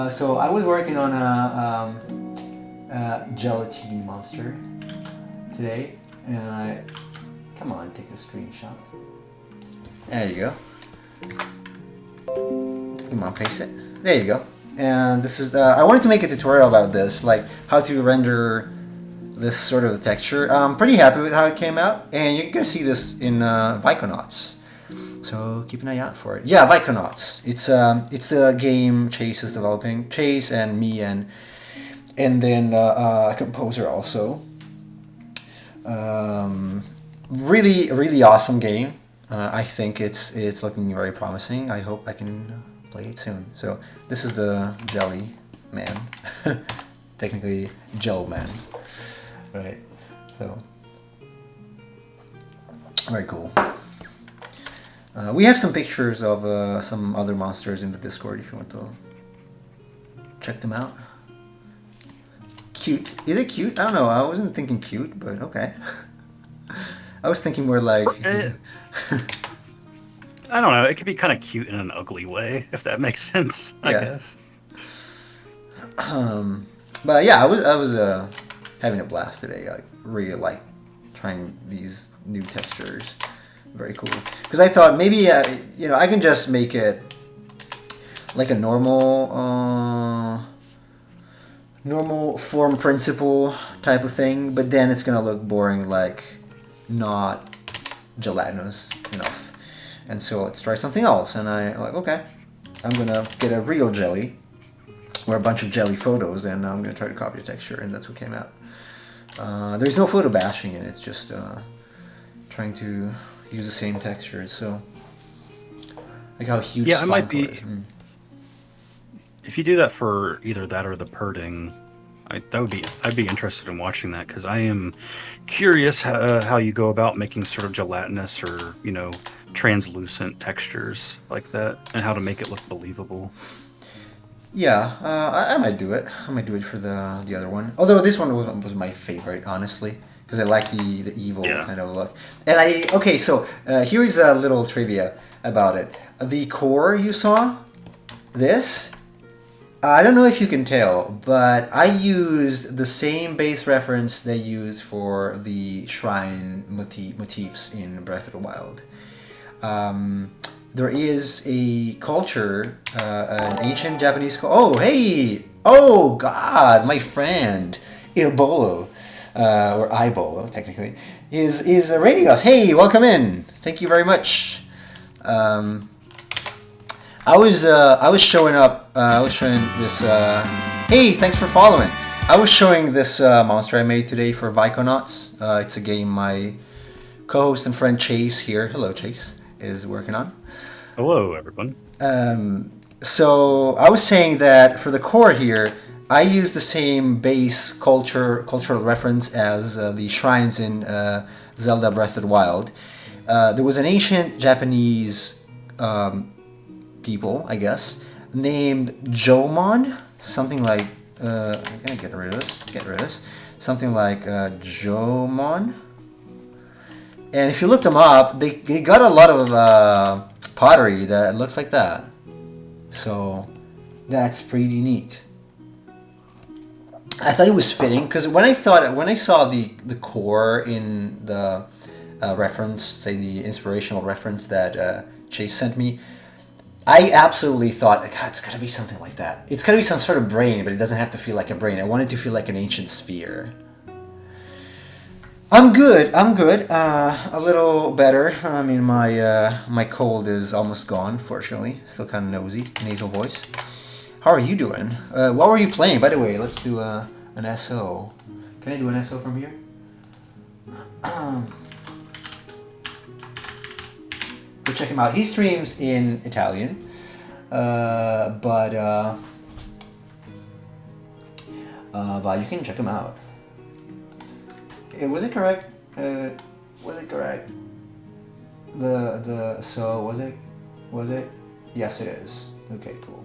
So I was working on a gelatine monster today, and come on, take a screenshot. There you go. Come on, paste it. There you go. And this is I wanted to make a tutorial about this, like how to render this sort of texture. I'm pretty happy with how it came out, and you're gonna see this in Viconauts. So keep an eye out for it. Yeah, Viconauts. It's a game Chase is developing. Chase and me and then a composer also. Really, really awesome game. I think it's looking very promising. I hope I can play it soon. So this is the Jelly Man, technically Gel Man, right? So very cool. We have some pictures of some other monsters in the Discord if you want to check them out. Cute. Is it cute? I don't know. I wasn't thinking cute, but okay. I was thinking more like... I don't know. It could be kind of cute in an ugly way, if that makes sense. I Yeah. guess. But yeah, I was having a blast today. I really like trying these new textures. Very cool. Because I thought maybe I can just make it like a normal form principle type of thing, but then it's gonna look boring, like not gelatinous enough. And so let's try something else. And I'm like, okay, I'm gonna get a real jelly or a bunch of jelly photos, and I'm gonna try to copy the texture, and that's what came out. There's no photo bashing in it. It's just trying to use the same textures. So like how huge. Yeah, I might be. is. If you do that for either that or the purting, I'd be interested in watching that because I am curious how you go about making sort of gelatinous or translucent textures like that, and how to make it look believable. Yeah, I might do it. I might do it for the other one. Although this one was my favorite, honestly, because I like the evil kind of look. And so here is a little trivia about it. The core you saw, this. I don't know if you can tell, but I used the same base reference they use for the shrine motifs in Breath of the Wild. There is a culture, an ancient Japanese oh, hey! Oh, God! My friend, Ilbolo, or Ibolo, technically, is rating us. Hey, welcome in! Thank you very much. I was showing this. Hey, thanks for following. I was showing this monster I made today for Viconauts. It's a game my co-host and friend Chase here. Hello, Chase. Is working on. Hello, everyone. So I was saying that for the core here, I use the same base cultural reference as the shrines in Zelda Breath of the Wild. There was an ancient Japanese people, I guess, named Jomon, something like. I'm gonna get rid of this. Something like Jomon. And if you look them up, they got a lot of pottery that looks like that. So that's pretty neat. I thought it was fitting because when I saw the core in the reference, say the inspirational reference that Chase sent me, I absolutely thought, God, it's gotta be something like that. It's gotta be some sort of brain, but it doesn't have to feel like a brain. I want it to feel like an ancient sphere. I'm good. A little better. I mean, my cold is almost gone, fortunately. Still kind of nasal voice. How are you doing? What were you playing? By the way, let's do an SO. Can I do an SO from here? Go check him out. He streams in Italian, but you can check him out. Was it correct? Was it correct? The so was it? Was it? Yes, it is. Okay, cool.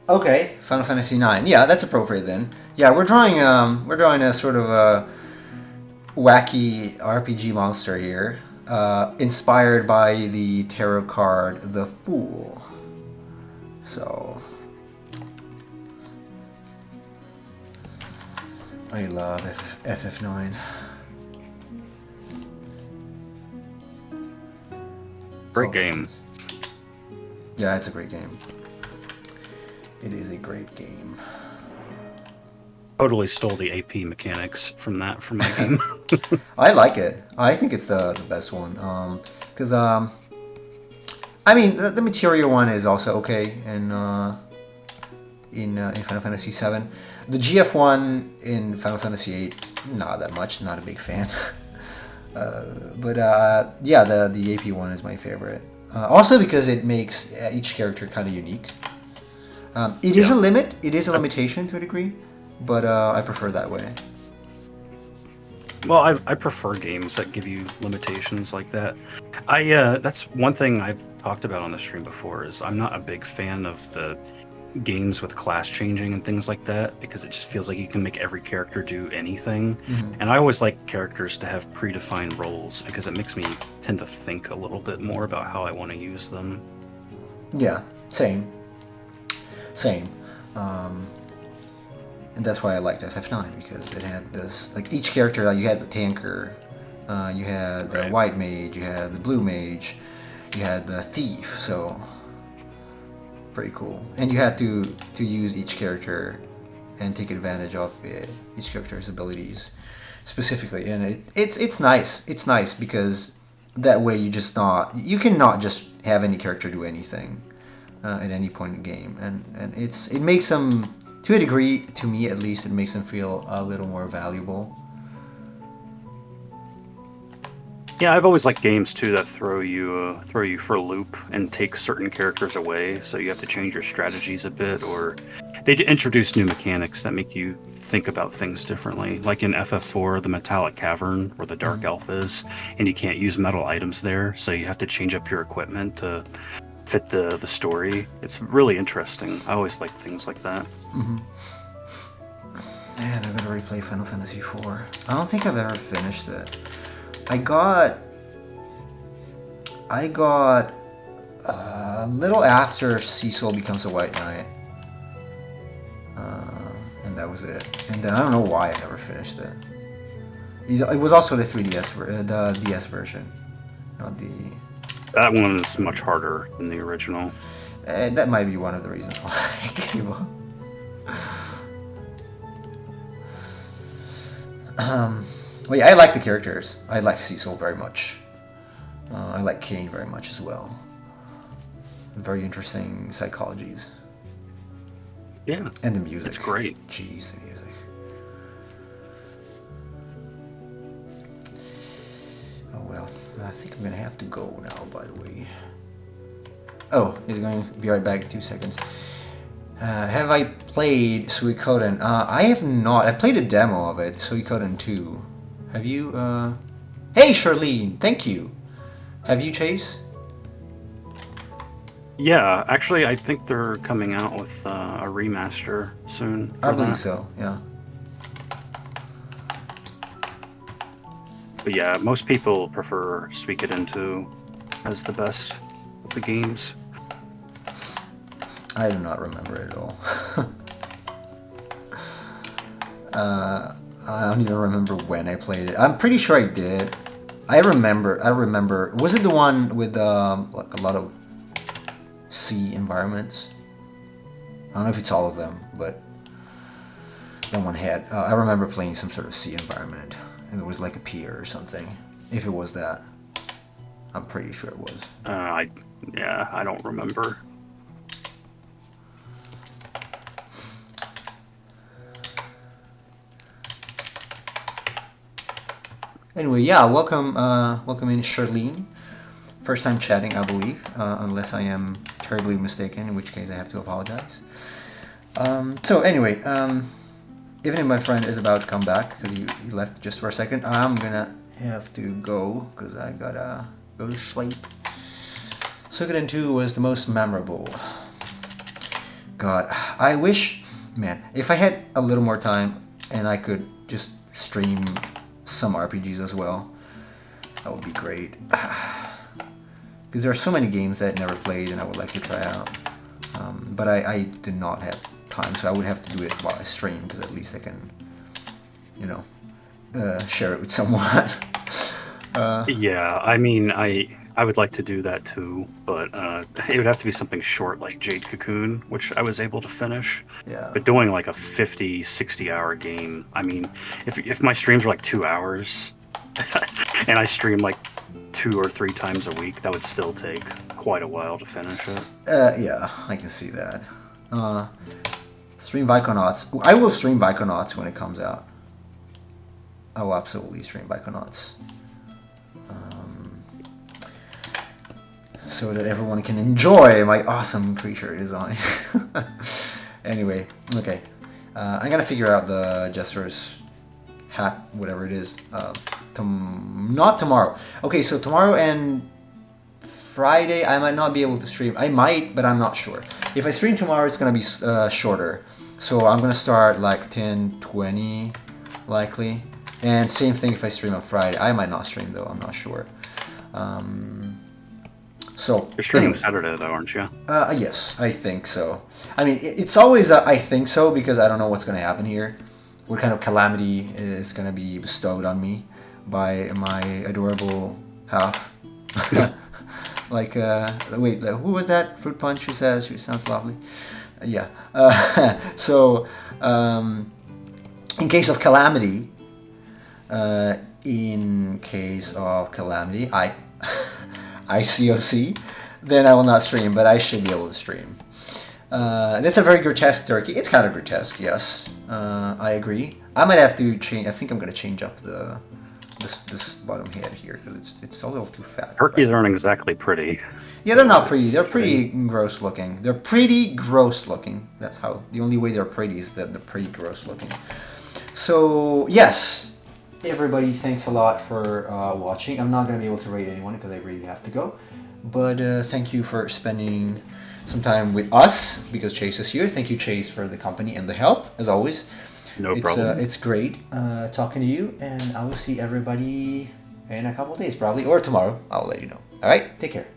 Okay, Final Fantasy IX. Yeah, that's appropriate then. Yeah, we're drawing a sort of a wacky RPG monster here, inspired by the tarot card The Fool. So I love FF9. Great game. Yeah, it's a great game. It is a great game. Totally stole the AP mechanics from my game. I like it. I think it's the best one. Because I mean the material one is also okay in Final Fantasy VII. The GF one in Final Fantasy VIII, not that much. Not a big fan. But yeah, the AP one is my favorite. Also because it makes each character kind of unique. It is a limit. It is a limitation to a degree, but I prefer that way. Well, I prefer games that give you limitations like that. That's one thing I've talked about on the stream before. Is I'm not a big fan of the games with class changing and things like that, because it just feels like you can make every character do anything. Mm-hmm. And I always like characters to have predefined roles, because it makes me tend to think a little bit more about how I want to use them. Yeah, same. And that's why I liked FF9, because it had this, like, each character, like, you had the tanker, you had the white mage, you had the blue mage, you had the thief, so pretty cool. And you had to use each character and take advantage of each character's abilities specifically, and it's nice. It's nice because that way you cannot just have any character do anything at any point in the game, and it makes them, to a degree, to me at least, it makes them feel a little more valuable. Yeah, I've always liked games too that throw you for a loop and take certain characters away, so you have to change your strategies a bit, or they introduce new mechanics that make you think about things differently. Like in FF4, the Metallic Cavern, where the Dark Elf is, and you can't use metal items there, so you have to change up your equipment to fit the story. It's really interesting. I always like things like that. Mm-hmm. Man, I'm gonna replay Final Fantasy IV. I don't think I've ever finished it. I got a little after Cecil becomes a White Knight, and that was it. And then I don't know why I never finished it. It was also the 3DS, the DS version, not the. That one is much harder than the original. That might be one of the reasons why I gave up. Well, yeah, I like the characters. I like Cecil very much. I like Kain very much as well. Very interesting psychologies. Yeah. And the music. It's great. Jeez, the music. Oh well, I think I'm gonna have to go now, by the way. Oh, he's going to be right back in 2 seconds. Have I played Suikoden? I have not. I played a demo of it, Suikoden 2. Have you, Hey, Charlene! Thank you! Have you, Chase? Yeah, actually, I think they're coming out with a remaster soon. I believe so, yeah. But yeah, most people prefer Suikoden 2 as the best of the games. I do not remember it at all. I don't even remember when I played it. I'm pretty sure I did. I remember. Was it the one with like a lot of sea environments? I don't know if it's all of them, but that one had. I remember playing some sort of sea environment, and there was like a pier or something. If it was that, I'm pretty sure it was. I don't remember. Anyway, yeah, welcome in Charlene. First time chatting, I believe, unless I am terribly mistaken, in which case I have to apologize. So anyway, even if my friend is about to come back, because he left just for a second, I'm gonna have to go, because I gotta go to sleep. Suikoden 2 was the most memorable. God, I wish, man, if I had a little more time and I could just stream some RPGs as well, that would be great. Because there are so many games that I never played and I would like to try out. But I did not have time, so I would have to do it while I stream, because at least I can, share it with someone. Yeah, I mean, I would like to do that too, but it would have to be something short like Jade Cocoon, which I was able to finish. Yeah. But doing like a 50, 60-hour game, I mean, if my streams are like 2 hours, and I stream like 2 or 3 times a week, that would still take quite a while to finish it. Yeah, I can see that. Stream Viconauts. I will stream Viconauts when it comes out. I will absolutely stream Viconauts. So that everyone can enjoy my awesome creature design. Anyway, okay. I'm gonna figure out the Jester's hat, whatever it is. Not tomorrow. Okay, so tomorrow and Friday I might not be able to stream. I might, but I'm not sure. If I stream tomorrow, it's gonna be shorter. So I'm gonna start like 10:20, likely. And same thing if I stream on Friday. I might not stream though. I'm not sure. So You're streaming anyway. Saturday though, aren't you? Yes, I think so. I mean, it's always I think so, because I don't know what's gonna happen here. What kind of calamity is gonna be bestowed on me by my adorable half? Like, wait, who was that? Fruit Punch, who says she sounds lovely. Yeah. So, in case of calamity, I ICOC, then I will not stream, but I should be able to stream. That's a very grotesque turkey. It's kind of grotesque, yes. I agree. I might have to change. I think I'm gonna change up this bottom head here, because it's a little too fat. Turkeys aren't exactly pretty. Yeah, they're not pretty. They're pretty gross looking. They're pretty gross looking. That's how. The only way they're pretty is that they're pretty gross looking. So yes, everybody, thanks a lot for watching. I'm not gonna be able to rate anyone because I really have to go. But thank you for spending some time with us, because Chase is here. Thank you, Chase, for the company and the help, as always. No problem. It's great talking to you, and I will see everybody in a couple of days, probably, or tomorrow. I'll let you know. All right, take care.